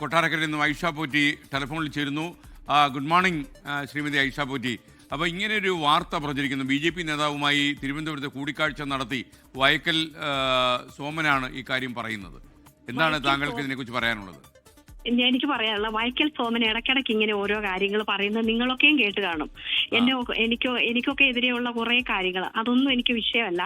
കൊട്ടാരക്കരയിൽ നിന്നും ഐഷ പോറ്റി ടെലിഫോണിൽ ചേരുന്നു. Good morning Shrimati Aisha Potti. അപ്പോൾ ഇങ്ങനെയൊരു വാർത്ത പ്രചരിക്കുന്നു. BJP നേതാവുമായി തിരുവനന്തപുരത്ത് കൂടിക്കാഴ്ച നടത്തി വൈക്കൽ സോമനാണ് ഈ കാര്യം പറയുന്നത്. എന്താണ് താങ്കൾക്ക് ഇതിനെക്കുറിച്ച് പറയാനുള്ളത്? എനിക്ക് പറയാനുള്ള വൈക്കൽ സോമൻ ഇടയ്ക്കിടയ്ക്ക് ഇങ്ങനെ ഓരോ കാര്യങ്ങൾ പറയുന്നത് നിങ്ങളൊക്കെയും കേട്ട് കാണും. എനിക്കൊക്കെ എതിരെയുള്ള കുറെ കാര്യങ്ങൾ, അതൊന്നും എനിക്ക് വിഷയമല്ല.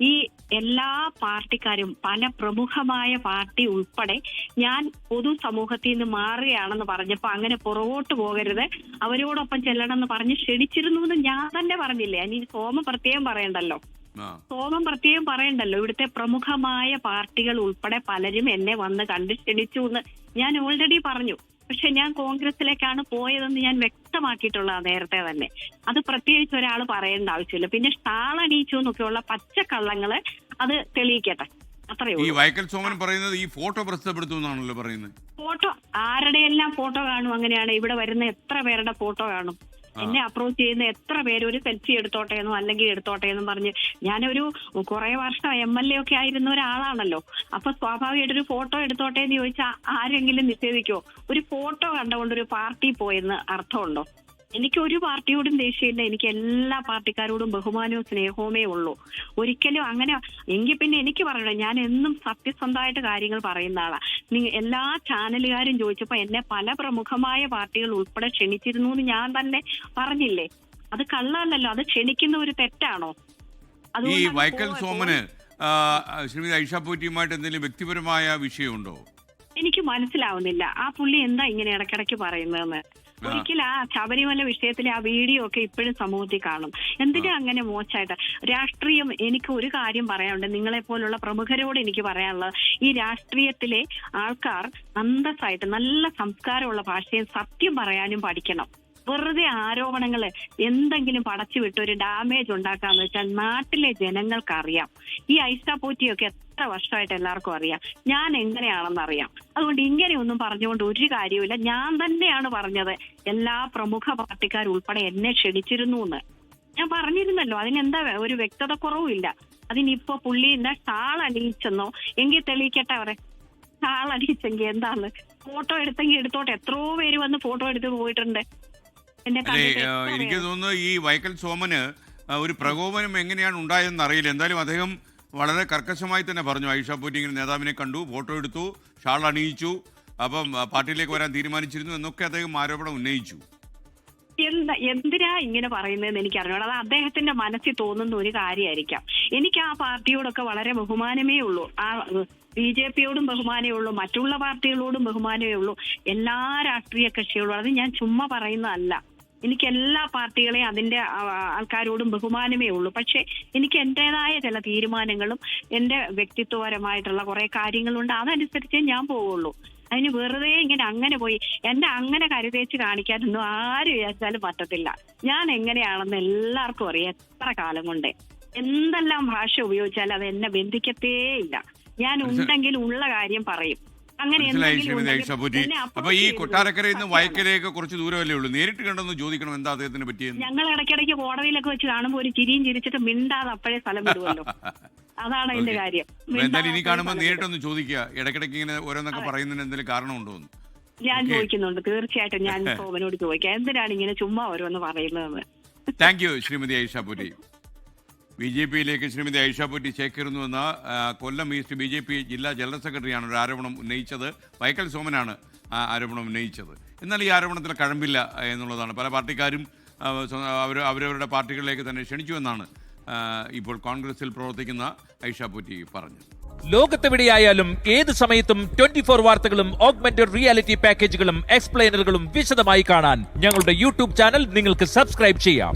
ഈ എല്ലാ പാർട്ടിക്കാരും, പല പ്രമുഖമായ പാർട്ടി ഉൾപ്പെടെ ഞാൻ പൊതുസമൂഹത്തിൽ നിന്ന് മാറുകയാണെന്ന് പറഞ്ഞപ്പോ അങ്ങനെ പുറകോട്ട് പോകരുത്, അവരോടൊപ്പം ചെല്ലണം എന്ന് പറഞ്ഞ് ക്ഷണിച്ചിരുന്നു എന്ന് ഞാൻ തന്നെ പറഞ്ഞില്ലേ? ഇനി സോമൻ പ്രത്യേകം പറയണ്ടല്ലോ. ഇവിടുത്തെ പ്രമുഖമായ പാർട്ടികൾ ഉൾപ്പെടെ പലരും എന്നെ വന്ന് കണ്ട് ക്ഷണിച്ചു എന്ന് ഞാൻ ഓൾറെഡി പറഞ്ഞു. പക്ഷെ ഞാൻ കോൺഗ്രസിലേക്കാണ് പോയതെന്ന് ഞാൻ വ്യക്തമാക്കിയിട്ടുള്ളതാണ് നേരത്തെ തന്നെ. അത് പ്രത്യേകിച്ച് ഒരാൾ പറയേണ്ട ആവശ്യമില്ല. പിന്നെ ഷാളണീച്ചു എന്നൊക്കെയുള്ള പച്ചക്കള്ളങ്ങള് അത് തെളിയിക്കട്ടെ, അത്രയേ ഉള്ളൂ. ഈ വൈക്കൽ സോമൻ പറയുന്നത് ഈ ഫോട്ടോ പ്രസിദ്ധപ്പെടുത്തുമെന്നാണല്ലോ പറയുന്നത്. ഫോട്ടോ ആരുടെയെല്ലാം ഫോട്ടോ കാണും? അങ്ങനെയാണ് ഇവിടെ വരുന്ന എത്ര പേരുടെ ഫോട്ടോ കാണും? എന്നെ അപ്രോച്ച് ചെയ്യുന്ന എത്ര പേര് ഒരു സെൽഫി എടുത്തോട്ടെ എന്നോ അല്ലെങ്കിൽ എടുത്തോട്ടെ എന്നും പറഞ്ഞ്, ഞാനൊരു കുറെ വർഷം MLA ഒക്കെ ആയിരുന്ന ഒരാളാണല്ലോ. അപ്പൊ സ്വാഭാവികമായിട്ടൊരു ഫോട്ടോ എടുത്തോട്ടെ എന്ന് ചോദിച്ചാൽ ആരെങ്കിലും നിഷേധിക്കോ? ഒരു ഫോട്ടോ കണ്ടുകൊണ്ട് ഒരു പാർട്ടി പോയെന്ന് അർത്ഥമുണ്ടോ? എനിക്ക് ഒരു പാർട്ടിയോടും ദേഷ്യമില്ല. എനിക്ക് എല്ലാ പാർട്ടിക്കാരോടും ബഹുമാനവും സ്നേഹവുമേ ഉള്ളൂ. ഒരിക്കലും അങ്ങനെ എങ്കിൽ പിന്നെ എനിക്ക് പറയണം, ഞാൻ എന്നും സത്യസന്ധമായിട്ട് കാര്യങ്ങൾ പറയുന്ന ആളാ. എല്ലാ ചാനലുകാരും ചോദിച്ചപ്പോ എന്നെ പല പ്രമുഖമായ പാർട്ടികൾ ഉൾപ്പെടെ ക്ഷണിച്ചിരുന്നു എന്ന് ഞാൻ തന്നെ പറഞ്ഞില്ലേ? അത് കള്ളമല്ലല്ലോ, അത് ക്ഷണിക്കുന്ന ഒരു തെറ്റാണോ? ഈ വൈക്കൽ സോമന് ശ്രീമതി ഐഷ പോറ്റിയുമായിട്ട് എന്തെങ്കിലും വ്യക്തിപരമായ വിഷയമുണ്ടോ? എനിക്ക് മനസ്സിലാവുന്നില്ല ആ പുള്ളി എന്താ ഇങ്ങനെ ഇടയ്ക്കിടയ്ക്ക് പറയുന്നതെന്ന്. ഒരിക്കലും ആ ശബരിമല വിഷയത്തിലെ ആ വീഡിയോ ഒക്കെ ഇപ്പോഴും സമൂഹത്തിൽ കാണും. എന്തിനാ അങ്ങനെ മോശമായിട്ട്? രാഷ്ട്രീയം, എനിക്ക് ഒരു കാര്യം പറയാനുണ്ട്, നിങ്ങളെ പോലുള്ള പ്രമുഖരോട് എനിക്ക് പറയാനുള്ളത്, ഈ രാഷ്ട്രീയത്തിലെ ആൾക്കാർ അന്തസ്സായിട്ട് നല്ല സംസ്കാരമുള്ള ഭാഷയും സത്യം പറയാനും പഠിക്കണം. വെറുതെ ആരോപണങ്ങള് എന്തെങ്കിലും പടച്ചു വിട്ട് ഒരു ഡാമേജ് ഉണ്ടാക്കാന്ന് വെച്ചാൽ നാട്ടിലെ ജനങ്ങൾക്കറിയാം. ഈ ഐഷ പോറ്റിയൊക്കെ എത്ര വർഷമായിട്ട് എല്ലാവർക്കും അറിയാം, ഞാൻ എങ്ങനെയാണെന്ന് അറിയാം. അതുകൊണ്ട് ഇങ്ങനെയൊന്നും പറഞ്ഞുകൊണ്ട് ഒരു കാര്യമില്ല. ഞാൻ തന്നെയാണ് പറഞ്ഞത് എല്ലാ പ്രമുഖ പാർട്ടിക്കാരുൾപ്പെടെ എന്നെ ക്ഷണിച്ചിരുന്നു എന്ന് ഞാൻ പറഞ്ഞിരുന്നല്ലോ. അതിനെന്താ ഒരു വ്യക്തത കുറവുമില്ല. അതിനിപ്പോ പുള്ളി എന്താ ഷാൾ അണിയിച്ചെന്നോ? എങ്കിൽ തെളിയിക്കട്ടെ. അവരെ ഷാൾ അണിയിച്ചെങ്കിൽ എന്താണ്? ഫോട്ടോ എടുത്തെങ്കിൽ എടുത്തോട്ടെ. എത്രയോ പേര് വന്ന് ഫോട്ടോ എടുത്ത് പോയിട്ടുണ്ട്. എനിക്ക് തോന്നുന്നു ഈ വൈക്കൽ സോമന് ഒരു പ്രകോപനം എങ്ങനെയാണ് ഉണ്ടായതെന്ന് അറിയില്ല. എന്തായാലും അദ്ദേഹം വളരെ കർക്കശമായി തന്നെ പറഞ്ഞു, ഐഷ പോറ്റി ഇങ്ങനെ നേതാവിനെ കണ്ടു, ഫോട്ടോ എടുത്തു, ഷാൾ അണിയിച്ചു, അപ്പം പാർട്ടിയിലേക്ക് വരാൻ തീരുമാനിച്ചിരുന്നു എന്നൊക്കെ അദ്ദേഹം ആരോപണം ഉന്നയിച്ചു. എന്തിനാ ഇങ്ങനെ പറയുന്നതെന്ന് എനിക്കറിഞ്ഞൂടാ. അത് അദ്ദേഹത്തിന്റെ മനസ്സിൽ തോന്നുന്ന ഒരു കാര്യമായിരിക്കാം. എനിക്ക് ആ പാർട്ടിയോടൊക്കെ വളരെ ബഹുമാനമേ ഉള്ളൂ. ആ BJPയോടും ബഹുമാനമേ ഉള്ളൂ, മറ്റുള്ള പാർട്ടികളോടും ബഹുമാനമേ ഉള്ളൂ, എല്ലാ രാഷ്ട്രീയ കക്ഷികളോടും. അത് ഞാൻ ചുമ്മാ പറയുന്നതല്ല. എനിക്ക് എല്ലാ പാർട്ടികളെയും അതിന്റെ ആൾക്കാരോടും ബഹുമാനമേ ഉള്ളൂ. പക്ഷെ എനിക്ക് എന്റേതായ ചില തീരുമാനങ്ങളും എന്റെ വ്യക്തിത്വപരമായിട്ടുള്ള കുറെ കാര്യങ്ങളുണ്ട്. അതനുസരിച്ചേ ഞാൻ പോവുള്ളൂ. അതിന് വെറുതെ ഇങ്ങനെ അങ്ങനെ പോയി എന്നെ അങ്ങനെ കരുതേച്ച് കാണിക്കാനൊന്നും ആര് വിചാരിച്ചാലും പറ്റത്തില്ല. ഞാൻ എങ്ങനെയാണെന്ന് എല്ലാവർക്കും അറിയാം. എത്ര കാലം കൊണ്ട് എന്തെല്ലാം ഭാഷ ഉപയോഗിച്ചാലും അത് എന്നെ ബന്ധിക്കത്തേ ഇല്ല. ഞാൻ ഉണ്ടെങ്കിൽ ഉള്ള കാര്യം പറയും. അങ്ങനെ അപ്പൊ ഈ കൊട്ടാരക്കരയിൽ നിന്ന് വൈക്കലേക്ക് കുറച്ച് ദൂരമല്ലേ ഉള്ളൂ, നേരിട്ട് കണ്ടെന്ന് ചോദിക്കണം എന്താ അദ്ദേഹത്തിന് പറ്റിയത്. ഞങ്ങൾ ഇടയ്ക്കിടയ്ക്ക് കോടതിയിലൊക്കെ വെച്ച് കാണുമ്പോൾ ഒരു ചിരിയും ചിരിച്ചിട്ട് മിണ്ടാതെ അപ്പോഴേ സ്ഥലം വിടുമല്ലോ. അതാണ് അതിന്റെ കാര്യം. എന്തായാലും ഇനി കാണുമ്പോൾ നേരിട്ടൊന്ന് ചോദിക്കുക, ഇടയ്ക്കിടയ്ക്ക് ഇങ്ങനെ ഓരോന്നൊക്കെ പറയുന്നതിന് എന്തെങ്കിലും കാരണമുണ്ടോ എന്ന് ഞാൻ ചോദിക്കുന്നുണ്ട്. തീർച്ചയായിട്ടും ഞാൻ സോമനോട് ചോദിക്കാം, എന്തിനാണ് ഇങ്ങനെ ചുമ്മാ ഓരോന്ന് പറയുന്നതെന്ന്. Thank you Shrimati Aisha Potti. BJPയിലേക്ക് ശ്രീമതി ഐഷ പോറ്റി ചേക്കേറുന്നുവെന്ന കൊല്ലം ഈസ്റ്റ് BJP ജില്ലാ ജനറൽ സെക്രട്ടറിയാണ് ഒരു ആരോപണം ഉന്നയിച്ചത്. വൈക്കൽ സോമനാണ് ആ ആരോപണം ഉന്നയിച്ചത്. എന്നാൽ ഈ ആരോപണത്തിൽ കഴമ്പില്ല എന്നുള്ളതാണ്. പല പാർട്ടിക്കാരും അവരവരുടെ പാർട്ടികളിലേക്ക് തന്നെ ക്ഷണിച്ചുവെന്നാണ് ഇപ്പോൾ കോൺഗ്രസിൽ പ്രവർത്തിക്കുന്ന ഐഷ പോറ്റി പറഞ്ഞത്. ലോകത്തെവിടെയായാലും ഏത് സമയത്തും 24 വാർത്തകളും ഓഗ്മെന്റഡ് റിയാലിറ്റി പാക്കേജുകളും എക്സ്പ്ലെയിനറുകളും വിശദമായി കാണാൻ ഞങ്ങളുടെ YouTube ചാനൽ നിങ്ങൾക്ക് സബ്സ്ക്രൈബ് ചെയ്യാം.